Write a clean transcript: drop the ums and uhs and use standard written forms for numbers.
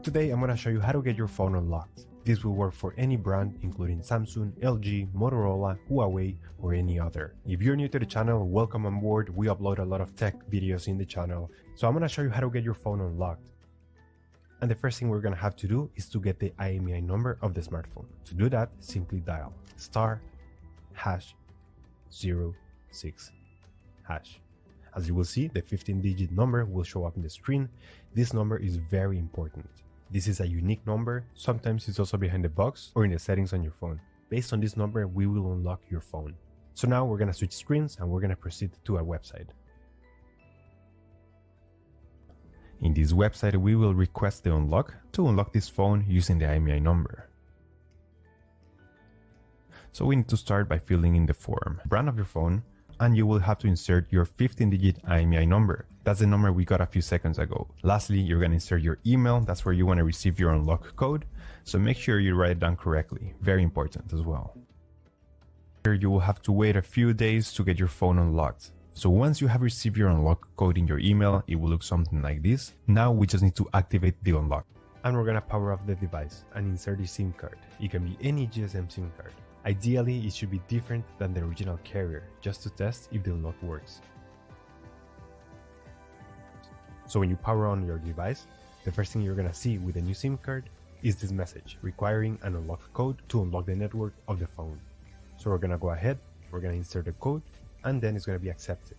Today I'm going to show you how to get your phone unlocked. This will work for any brand including Samsung, LG, Motorola, Huawei, or any other. If you're new to the channel, welcome on board. We upload a lot of tech videos in the channel. So I'm going to show you how to get your phone unlocked. And the first thing we're going to have to do is to get the IMEI number of the smartphone. To do that, simply dial *#06#. As you will see, the 15-digit number will show up in the screen. This number is very important. This is a unique number. Sometimes it's also behind the box or in the settings on your phone. Based on this number, we will unlock your phone. So now we're going to switch screens and we're going to proceed to a website. In this website, we will request the unlock to unlock this phone using the IMEI number. So we need to start by filling in the form, brand of your phone, and you will have to insert your 15-digit IMEI number. That's the number we got a few seconds ago. Lastly, you're going to insert your email. That's where you want to receive your unlock code. So make sure you write it down correctly. Very important as well. Here you will have to wait a few days to get your phone unlocked. So once you have received your unlock code in your email, it will look something like this. Now we just need to activate the unlock. And we're going to power off the device and insert the SIM card. It can be any GSM SIM card. Ideally, it should be different than the original carrier, just to test if the unlock works. So when you power on your device, the first thing you're going to see with the new SIM card is this message requiring an unlock code to unlock the network of the phone. So we're going to go ahead, we're going to insert the code, and then it's going to be accepted.